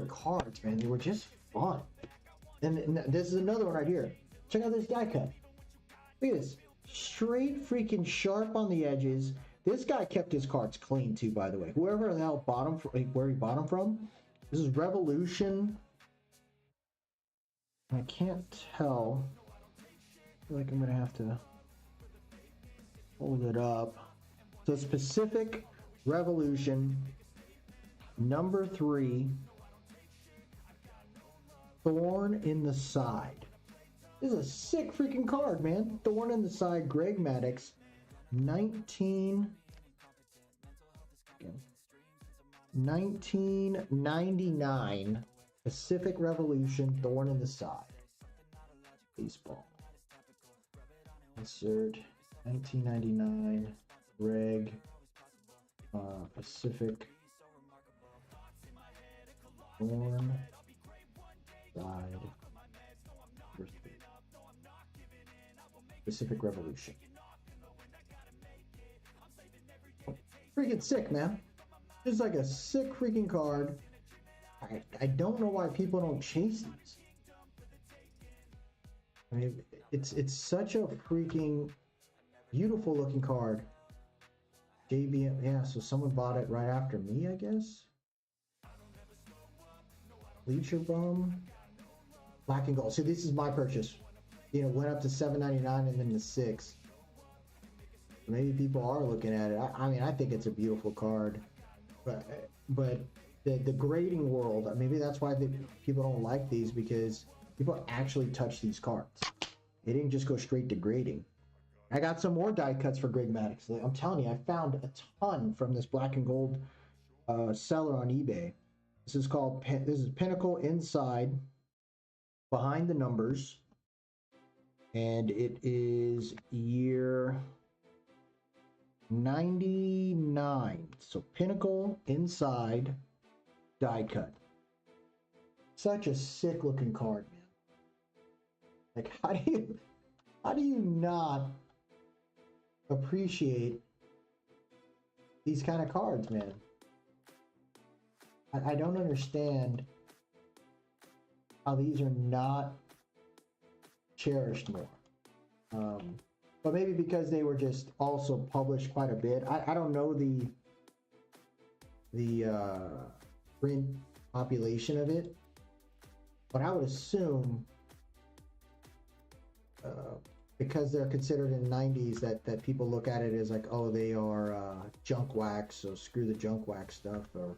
cards, man, they were just fun. And this is another one right here. Check out this die cut. Look at this. Straight freaking sharp on the edges. This guy kept his cards clean too, by the way. Whoever the hell bought them, where he bought them from. This is Revolution. I can't tell. I feel like I'm gonna have to hold it up. So Specific Revolution number 3, Thorn in the Side. This is a sick freaking card, man. Thorn in the Side, Greg Maddox, 1999 Pacific Revolution, Thorn in the Side. Baseball. Insert 1999 Greg Pacific Thorn Side Pacific Revolution. Freaking sick, man. This is like a sick freaking card. I don't know why people don't chase these. I mean, it's such a freaking beautiful looking card. JBM, yeah, so someone bought it right after me, I guess. Bleacher Bum, black and gold. So this is my purchase. Went up to $7.99 and then to $6. Maybe people are looking at it. I mean, I think it's a beautiful card, but the grading world, maybe that's why people don't like these, because people actually touch these cards. It didn't just go straight to grading. I got some more die cuts for Greg Maddox. I'm telling you, I found a ton from this black and gold seller on eBay. This is Pinnacle Inside, Behind the Numbers, and it is year 99. So Pinnacle Inside die cut. Such a sick looking card, man. Like, how do you not appreciate these kind of cards, man? I don't understand how these are not cherished more. But maybe because they were just also published quite a bit. I don't know the print population of it, but I would assume because they're considered in the 90s that people look at it as like, oh, they are junk wax, so screw the junk wax stuff or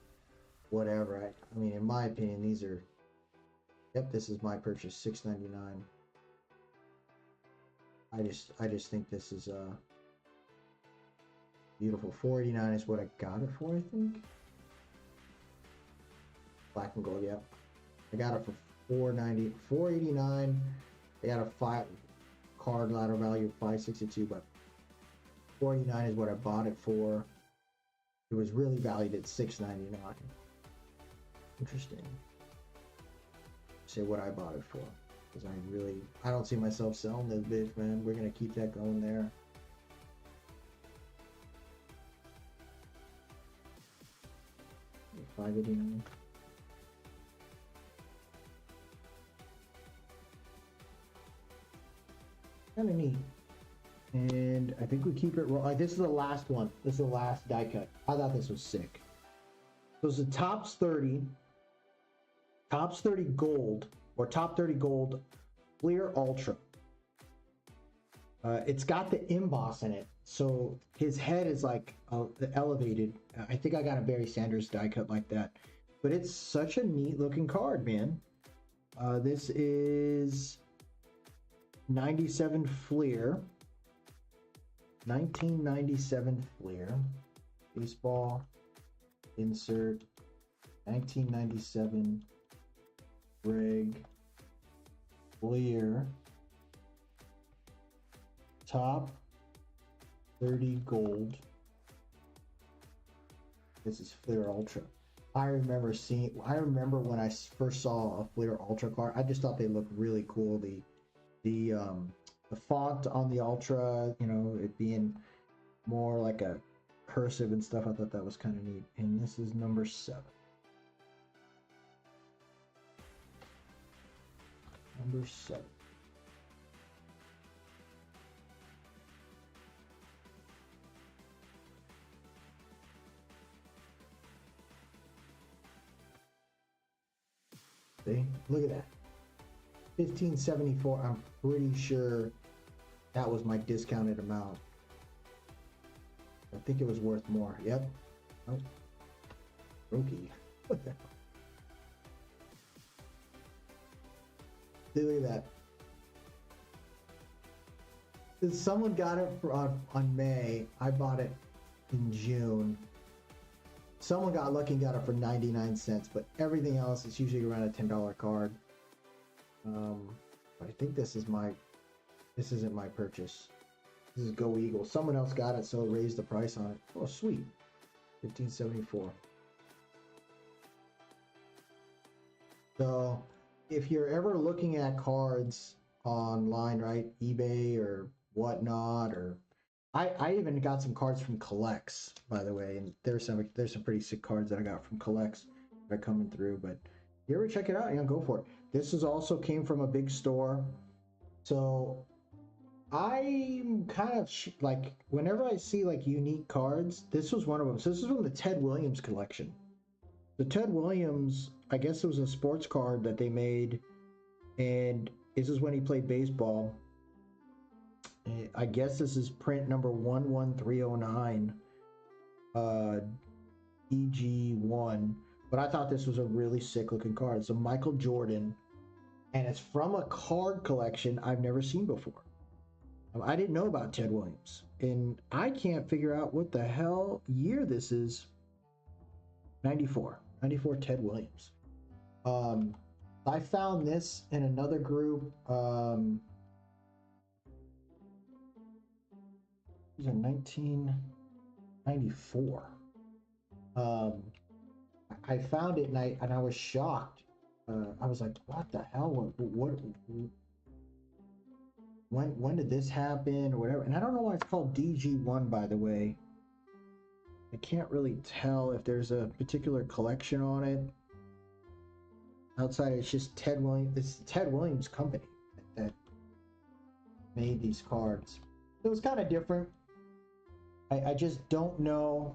whatever. I mean, in my opinion, these are, yep, this is my purchase, $6.99. I just think this is beautiful. $4.89 is what I got it for, I think. Black and gold, yep. I got it for $4.89. They got a 5 card ladder value of $5.62, but $4.89 is what I bought it for. It was really valued at $6.99. Interesting. Say what I bought it for. Because I don't see myself selling this bitch, man. We're gonna keep that going there. $5.89. Kind of neat. And I think we keep it raw. This is the last one. This is the last die cut. I thought this was sick. So it's the Topps 30 gold, or top 30 gold Fleer Ultra. It's got the emboss in it, so his head is like elevated. I think I got a Barry Sanders die cut like that, but it's such a neat looking card, man. This is 97 Fleer, 1997 Fleer, baseball insert, 1997 Rig Fleer, top 30 gold. This is Fleer Ultra. I remember when I first saw a Fleer Ultra card, I just thought they looked really cool. The font on the Ultra, you know, it being more like a cursive and stuff, I thought that was kind of neat. And this is number 7. Number 7. See? Look at that. $15.74. I'm pretty sure that was my discounted amount. I think it was worth more. Yep. Oh. Rookie. What the hell? Look at that. Someone got it on May. I bought it in June. Someone got lucky and got it for 99 cents, but everything else is usually around a $10 card. But I think this isn't my purchase. This is Go Eagle. Someone else got it, so it raised the price on it. Oh, sweet. $15.74. So if you're ever looking at cards online, right, eBay or whatnot, or I even got some cards from Collects, by the way, and there's some pretty sick cards that I got from Collects that are coming through. But if you ever check it out, go for it. This is also came from a big store, so I'm kind of like, whenever I see like unique cards, this was one of them. So this is from the Ted Williams collection. The Ted Williams, I guess it was a sports card that they made, and this is when he played baseball. I guess this is print number 11309, EG1. But I thought this was a really sick looking card. It's a Michael Jordan, and it's from a card collection I've never seen before. I didn't know about Ted Williams, and I can't figure out what the hell year this is. 94 Ted Williams. I found this in another group. These are 1994. I found it and I was shocked. I was like, what the hell? When did this happen or whatever? And I don't know why it's called DG1, by the way. I can't really tell if there's a particular collection on it. Outside, it's just Ted Williams. It's Ted Williams Company that made these cards. It was kind of different. I just don't know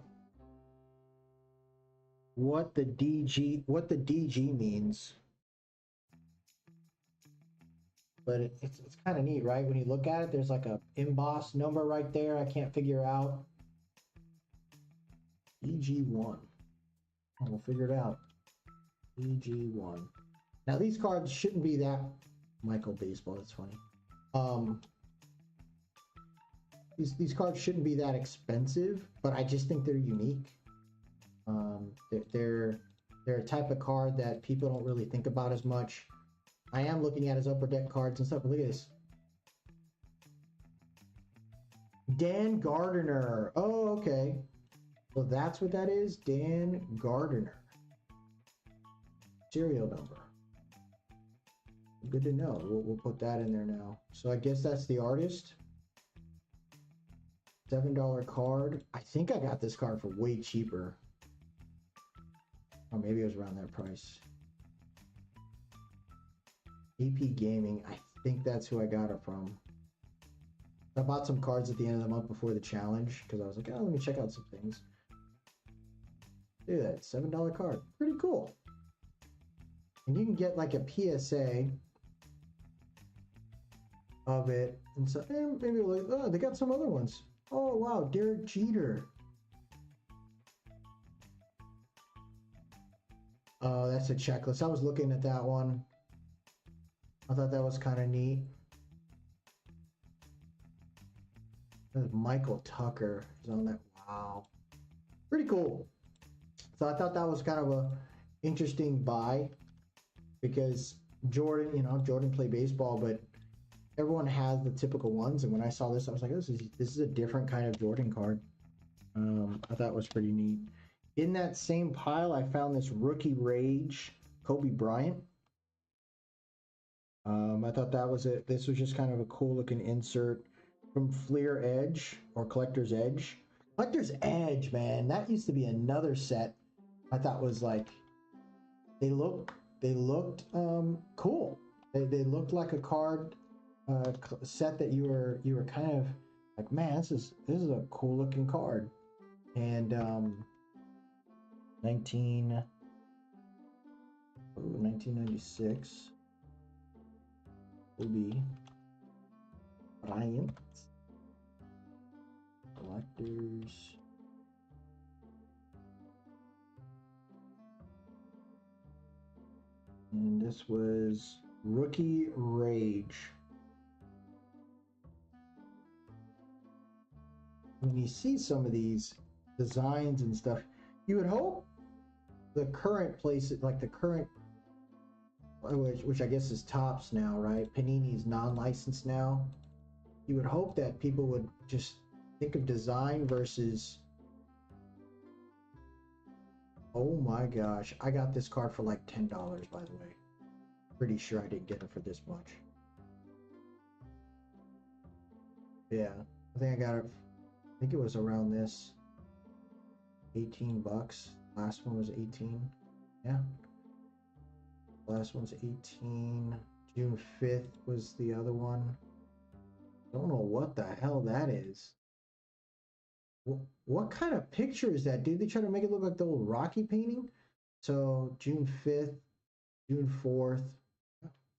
what the DG means. But it's kind of neat, right? When you look at it, there's like a embossed number right there. I can't figure out. DG1. We'll figure it out. DG1. Now these cards shouldn't be that Michael Baseball. That's funny. These cards shouldn't be that expensive, but I just think they're unique. They're a type of card that people don't really think about as much. I am looking at his upper deck cards and stuff. Look at this. Dan Gardner. Oh, okay. So that's what that is. Dan Gardner. Serial number. Good to know. We'll put that in there now. So I guess that's the artist. $7 card. I think I got this card for way cheaper. Or maybe it was around that price. AP Gaming. I think that's who I got it from. I bought some cards at the end of the month before the challenge because I was like, oh, let me check out some things. Look at that, $7 card. Pretty cool. And you can get like a PSA of it. And so maybe like, oh, they got some other ones. Oh, wow, Derek Jeter. Oh, that's a checklist. I was looking at that one. I thought that was kind of neat. Michael Tucker is on that. Wow. Pretty cool. So I thought that was kind of a interesting buy because Jordan, Jordan played baseball, but everyone has the typical ones. And when I saw this, I was like, this is a different kind of Jordan card. I thought it was pretty neat. In that same pile, I found this Rookie Rage Kobe Bryant. I thought that was it. This was just kind of a cool looking insert from Fleer Edge or Collector's Edge. Collector's Edge, man, that used to be another set. I thought was like they looked cool. They looked like a card set that you were kind of like, man, this is a cool looking card. And 1996 will be Bryant Collectors. And this was Rookie Rage. When you see some of these designs and stuff, you would hope the current places, like the current, which I guess is Topps now, right? Panini's non-licensed now. You would hope that people would just think of design versus, oh my gosh, I got this card for like $10, by the way. Pretty sure I didn't get it for this much. Yeah, I think I got it. I think it was around this. 18 bucks. Last one was 18. Yeah. Last one's 18. June 5th was the other one. Don't know what the hell that is. What kind of picture is that? Did they try to make it look like the old Rocky painting? So June 5th, June 4th,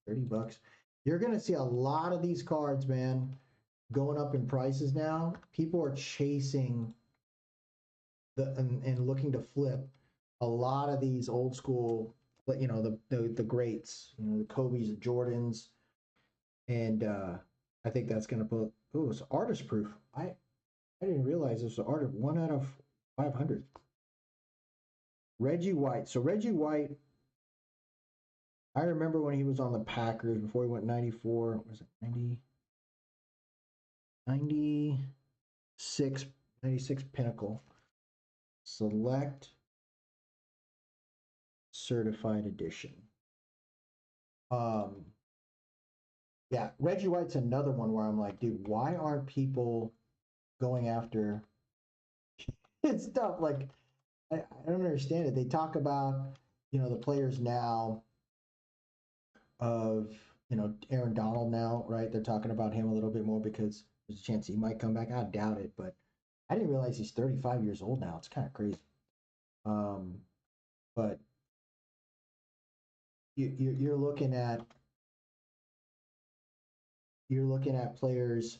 30 bucks. You're going to see a lot of these cards, man, going up in prices now. People are chasing and looking to flip a lot of these old school, the greats, the Kobe's, the Jordans, and I think that's going to put. Oh, it's artist proof. I didn't realize this was an art of 1 out of 500. Reggie White. So Reggie White, I remember when he was on the Packers before he went 94. Was it 90? 96 Pinnacle. Select certified edition. Yeah, Reggie White's another one where I'm like, dude, why aren't people going after stuff? Like, I don't understand it. They talk about, the players now of Aaron Donald now, right? They're talking about him a little bit more because there's a chance he might come back. I doubt it, but I didn't realize he's 35 years old now. It's kind of crazy. Um, but you're looking at players,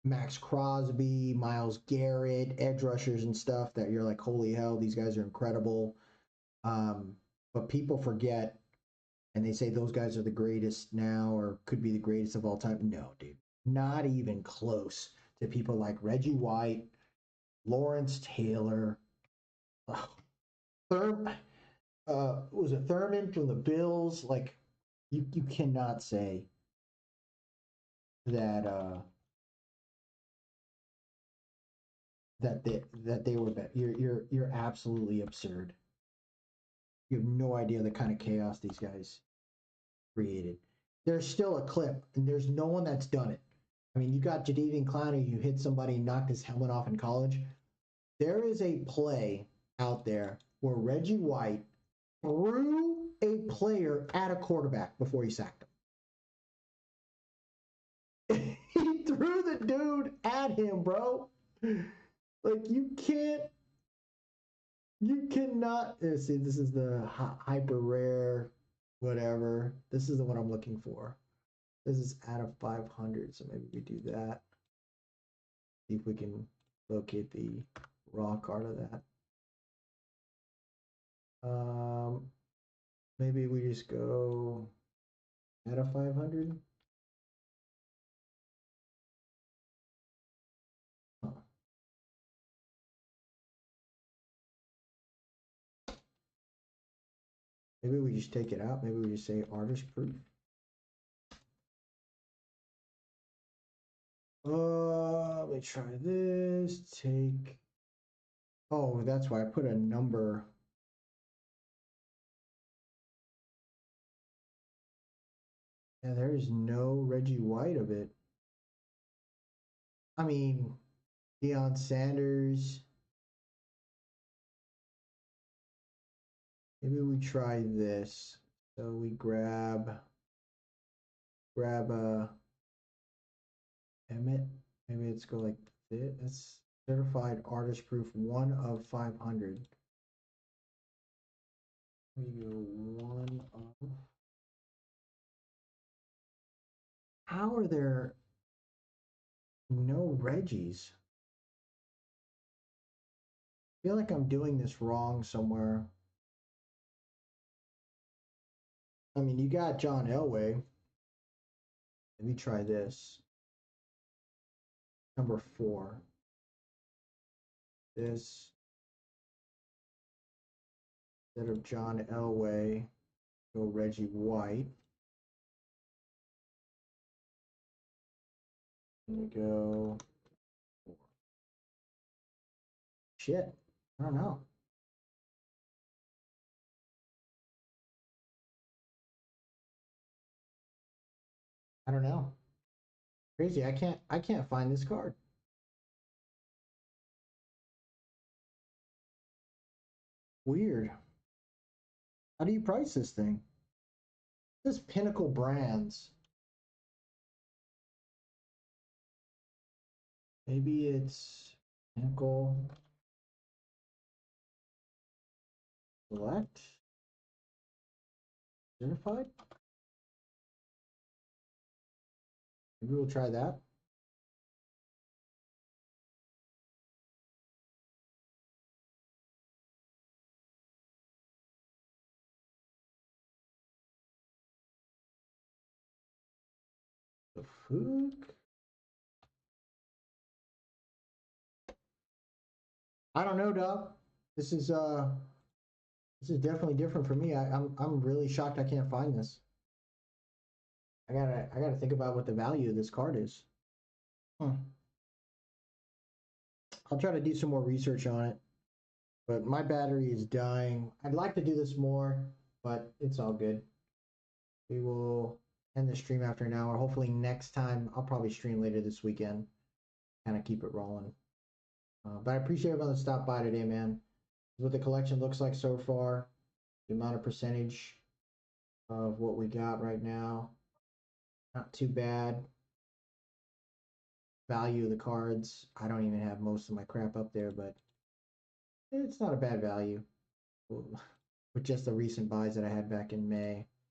Max Crosby, Miles Garrett, edge rushers and stuff that you're like, holy hell, these guys are incredible. But people forget, and they say those guys are the greatest now or could be the greatest of all time. No, dude, not even close to people like Reggie White, Lawrence Taylor, was it Thurman from the Bills? Like, you cannot say that that they were better. You're absolutely absurd. You have no idea the kind of chaos these guys created. There's still a clip, and there's no one that's done it. I mean, you got Jadeveon Clowney who hit somebody and knocked his helmet off in college. There is a play out there where Reggie White threw a player at a quarterback before he sacked him. He threw the dude at him, bro. Like, you cannot. See, this is the hyper rare, whatever. This is the one I'm looking for. This is out of 500, so maybe we do that. See if we can locate the raw card of that. Maybe we just go out of 500. Huh. Maybe we just take it out. Maybe we just say artist proof. Let me try this. Take. Oh, that's why I put a number. Yeah, there is no Reggie White of it. I mean, Deion Sanders. Maybe we try this. So we grab Emmett. Maybe let's go like this. That's certified artist proof 1 of 500. We go 1 of. How are there no Reggies? I feel like I'm doing this wrong somewhere. I mean, you got John Elway. Let me try this. Number 4. This, instead of John Elway, go Reggie White. Here we go. 4. Shit. I don't know. I don't know. Crazy. I can't find this card. Weird. How do you price this thing? This Pinnacle Brands. Maybe it's Pinnacle Select Certified. Maybe we'll try that. The Fook. I don't know, Doc. This is definitely different for me. I'm really shocked I can't find this. I gotta think about what the value of this card is. I'll try to do some more research on it. But my battery is dying. I'd like to do this more, but it's all good. We will end the stream after an hour. Hopefully next time I'll probably stream later this weekend. Kind of keep it rolling. But I appreciate everyone that stopped by today, man. What the collection looks like so far, the amount of percentage of what we got right now. Not too bad. Value of the cards. I don't even have most of my crap up there, but it's not a bad value with just the recent buys that I had back in May.